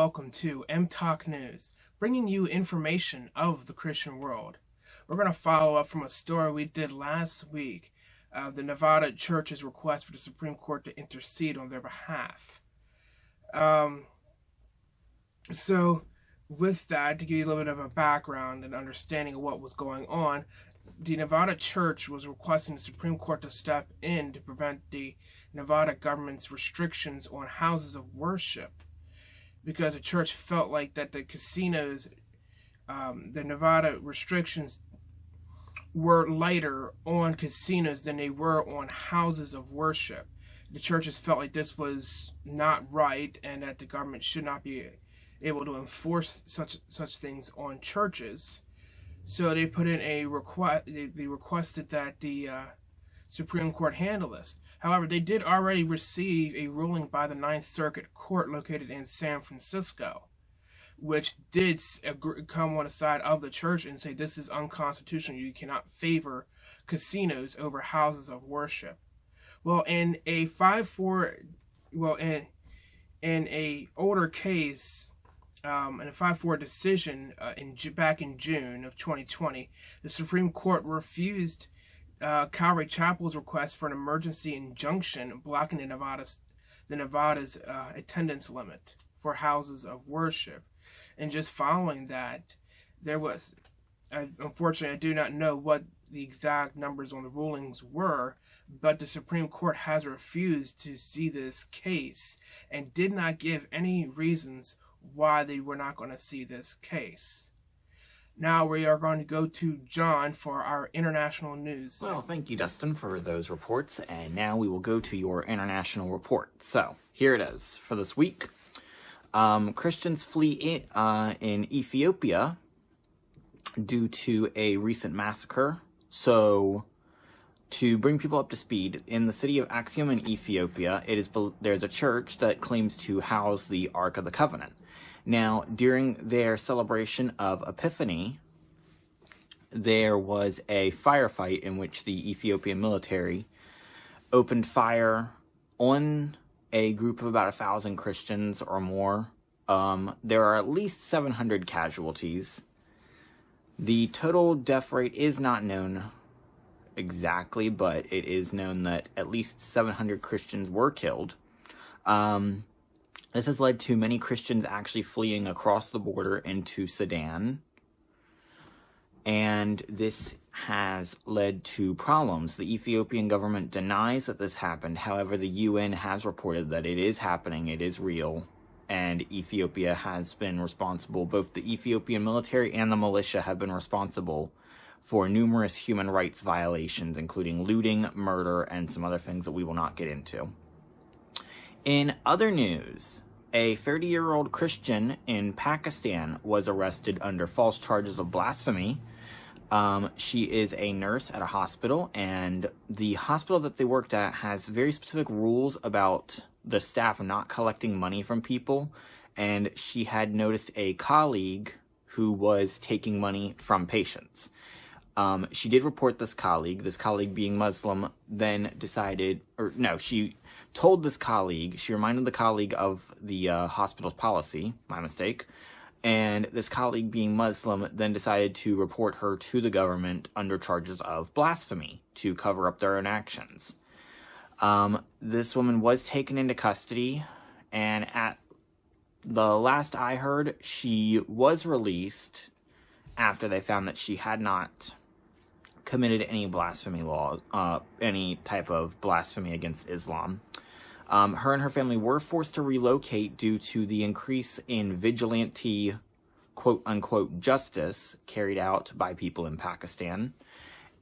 welcome to Mtok News, bringing you information of the Christian world. We're going to follow up from a story we did last week, the Nevada Church's request for the Supreme Court to intercede on their behalf. So with that, to give you a little bit of a background and understanding of what was going on, the Nevada Church was requesting the Supreme Court to step in to prevent the Nevada government's restrictions on houses of worship, because the church felt like that the casinos, the Nevada restrictions were lighter on casinos than they were on houses of worship. The churches felt like this was not right and that the government should not be able to enforce such things on churches. So they put in a request. They requested that the Supreme Court handle this. However, they did already receive a ruling by the Ninth Circuit Court located in San Francisco, which did come on the side of the church and say this is unconstitutional. You cannot favor casinos over houses of worship. Well, in a 5-4, in a older case, in a 5-4 decision back in June of 2020, the Supreme Court refused Calvary Chapel's request for an emergency injunction blocking Nevada's attendance limit for houses of worship. And just following that, there was, unfortunately, I do not know what the exact numbers on the rulings were, but the Supreme Court has refused to see this case and did not give any reasons why they were not going to see this case. Now we are going to go to John for our international news. Well, thank you, Dustin, for those reports. And now we will go to your international report. So, here it is for this week. Christians flee in Ethiopia due to a recent massacre. So, to bring people up to speed, in the city of Axiom in Ethiopia, there's a church that claims to house the Ark of the Covenant. Now, during their celebration of Epiphany, there was a firefight in which the Ethiopian military opened fire on a group of about 1,000 Christians or more. There are at least 700 casualties. The total death rate is not known exactly, but it is known that at least 700 Christians were killed. This has led to many Christians actually fleeing across the border into Sudan. And this has led to problems. The Ethiopian government denies that this happened. However, the UN has reported that it is happening, it is real. And Ethiopia has been responsible, both the Ethiopian military and the militia have been responsible for numerous human rights violations, including looting, murder, and some other things that we will not get into. In other news, a 30-year-old Christian in Pakistan was arrested under false charges of blasphemy. She is a nurse at a hospital, and the hospital that they worked at has very specific rules about the staff not collecting money from people, and she had noticed a colleague who was taking money from patients. She did report this colleague being Muslim, then decided, she told this colleague, she reminded the colleague of the hospital's policy, my mistake, and this colleague being Muslim then decided to report her to the government under charges of blasphemy to cover up their own actions. This woman was taken into custody, and at the last I heard, she was released after they found that she had not committed any blasphemy law, any type of blasphemy against Islam. Her and her family were forced to relocate due to the increase in vigilante, quote-unquote, justice carried out by people in Pakistan.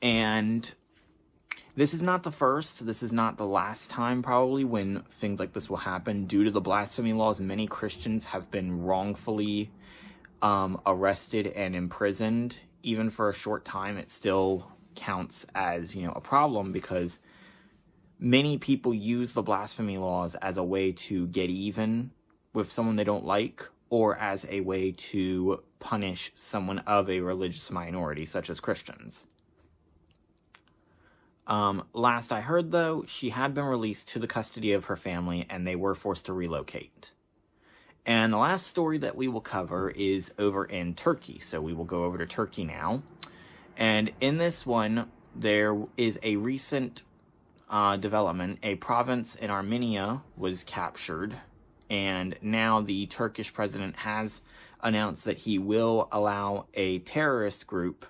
And this is not the first, this is not the last time probably when things like this will happen. Due to the blasphemy laws, many Christians have been wrongfully arrested and imprisoned. Even for a short time, it still counts as, a problem, because many people use the blasphemy laws as a way to get even with someone they don't like, or as a way to punish someone of a religious minority, such as Christians. Last I heard, though, she had been released to the custody of her family, and they were forced to relocate. And the last story that we will cover is over in Turkey. So we will go over to Turkey now. And in this one, there is a recent development. A province in Armenia was captured. And now the Turkish president has announced that he will allow a terrorist group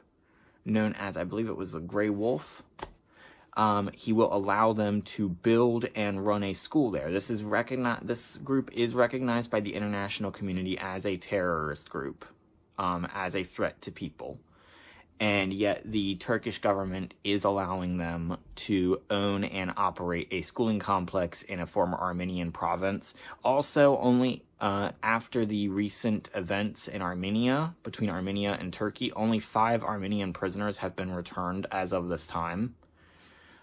known as, I believe it was the Grey Wolf. He will allow them to build and run a school there. This group is recognized by the international community as a terrorist group, as a threat to people. And yet the Turkish government is allowing them to own and operate a schooling complex in a former Armenian province. Also, only after the recent events in Armenia, between Armenia and Turkey, only 5 Armenian prisoners have been returned as of this time.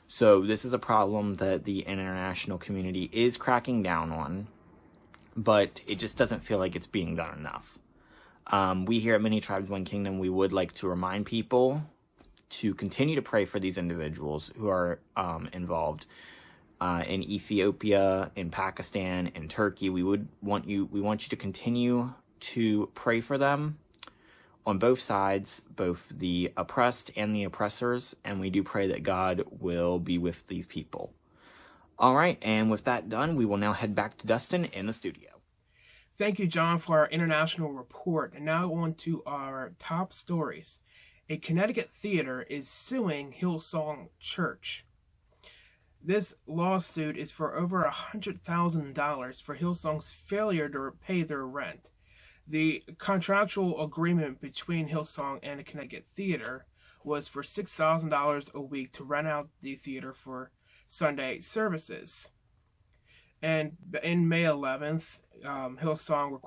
So this is a problem that the international community is cracking down on, but it just doesn't feel like it's being done enough. We here at Many Tribes, One Kingdom, we would like to remind people to continue to pray for these individuals who are involved in Ethiopia, in Pakistan, in Turkey. We want you to continue to pray for them on both sides, both the oppressed and the oppressors, and we do pray that God will be with these people. All right, and with that done, we will now head back to Dustin in the studio. Thank you, John, for our international report. And now on to our top stories. A Connecticut theater is suing Hillsong Church. This lawsuit is for over $100,000 for Hillsong's failure to pay their rent. The contractual agreement between Hillsong and the Connecticut theater was for $6,000 a week to rent out the theater for Sunday services. And in May 11th, Hillsong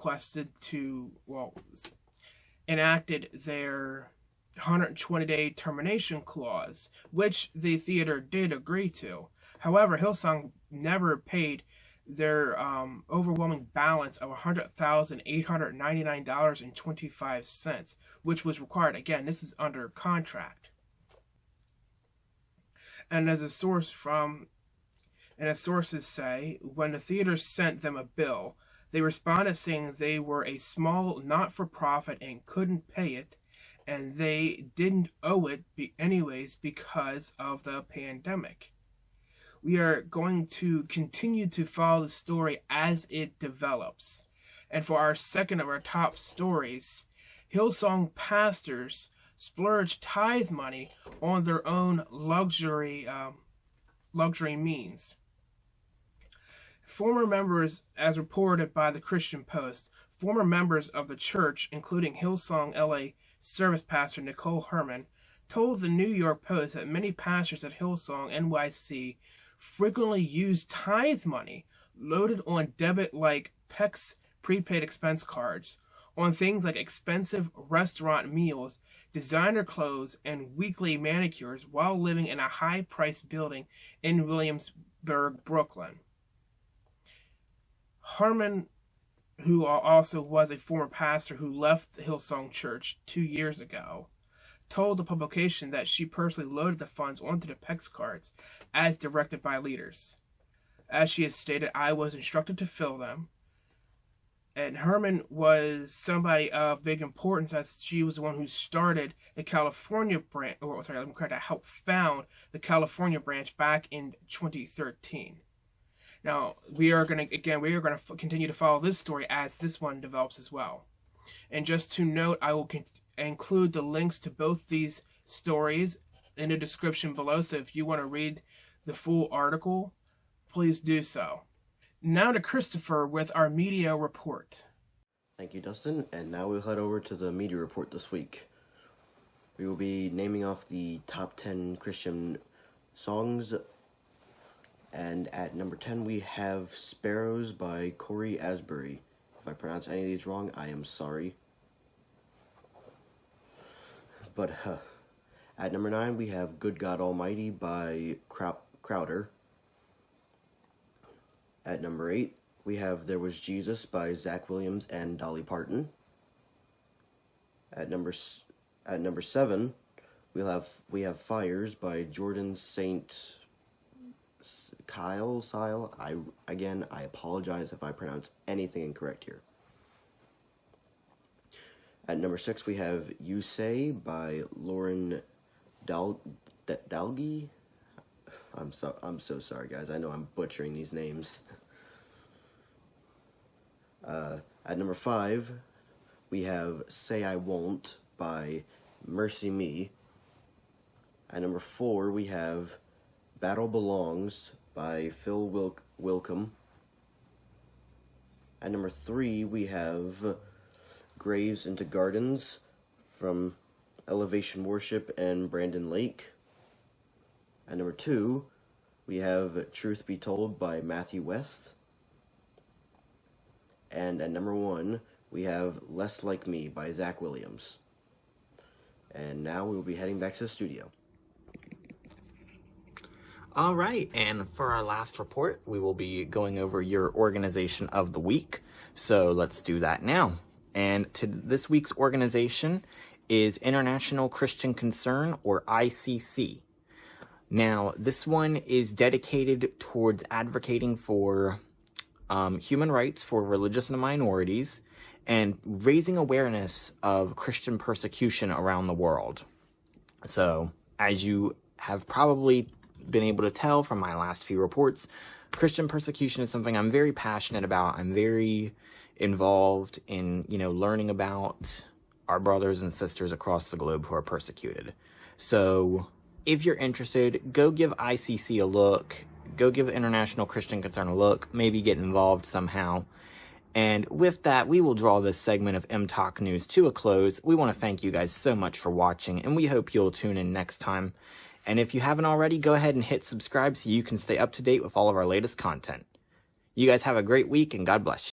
enacted their 120-day termination clause, which the theater did agree to. However, Hillsong never paid their overwhelming balance of $100,899.25, which was required. Again, this is under contract. And as sources say, when the theater sent them a bill, they responded saying they were a small not-for-profit and couldn't pay it, and they didn't owe it anyways because of the pandemic. We are going to continue to follow the story as it develops. And for our second of our top stories, Hillsong pastors splurge tithe money on their own luxury means. Former members, as reported by the Christian Post, former members of the church, including Hillsong LA service pastor Nicole Herman, told the New York Post that many pastors at Hillsong NYC frequently use tithe money loaded on debit-like PEX prepaid expense cards on things like expensive restaurant meals, designer clothes, and weekly manicures while living in a high-priced building in Williamsburg, Brooklyn. Harmon, who also was a former pastor who left the Hillsong Church 2 years ago, told the publication that she personally loaded the funds onto the PEX cards as directed by leaders. As she has stated, I was instructed to fill them. And Herman was somebody of big importance as she was the one who started the California branch, helped found the California branch back in 2013. Now, we are going to continue to follow this story as this one develops as well. And just to note, I will include the links to both these stories in the description below, so if you want to read the full article, please do so. Now to Christopher with our media report. Thank you, Dustin, and now we'll head over to the media report this week. We will be naming off the top 10 Christian songs. And at number 10, we have Sparrows by Corey Asbury. If I pronounce any of these wrong, I am sorry. But at number 9, we have Good God Almighty by Crowder. At number 8, we have There Was Jesus by Zach Williams and Dolly Parton. At number 7, we have Fires by Jordan St. Kyle. I apologize if I pronounce anything incorrect here. At number 6, we have You Say by Lauren Dalgy. I'm so sorry, guys. I know I'm butchering these names. At number 5, we have Say I Won't by Mercy Me. At number 4, we have Battle Belongs by Phil Wilcom. At number 3, we have Graves into Gardens from Elevation Worship and Brandon Lake. At number 2, we have Truth Be Told by Matthew West. And at number 1, we have Less Like Me by Zach Williams. And now we will be heading back to the studio. All right, and for our last report, we will be going over your organization of the week. So let's do that now. And to this week's organization is International Christian Concern, or ICC. Now, this one is dedicated towards advocating for human rights for religious minorities and raising awareness of Christian persecution around the world. So, as you have probably been able to tell from my last few reports, Christian persecution is something I'm very passionate about. I'm very involved in, learning about our brothers and sisters across the globe who are persecuted. So if you're interested, go give ICC a look, go give International Christian Concern a look, maybe get involved somehow. And with that, we will draw this segment of Mtok News to a close. We want to thank you guys so much for watching, and we hope you'll tune in next time. And if you haven't already, go ahead and hit subscribe so you can stay up to date with all of our latest content. You guys have a great week, and God bless you.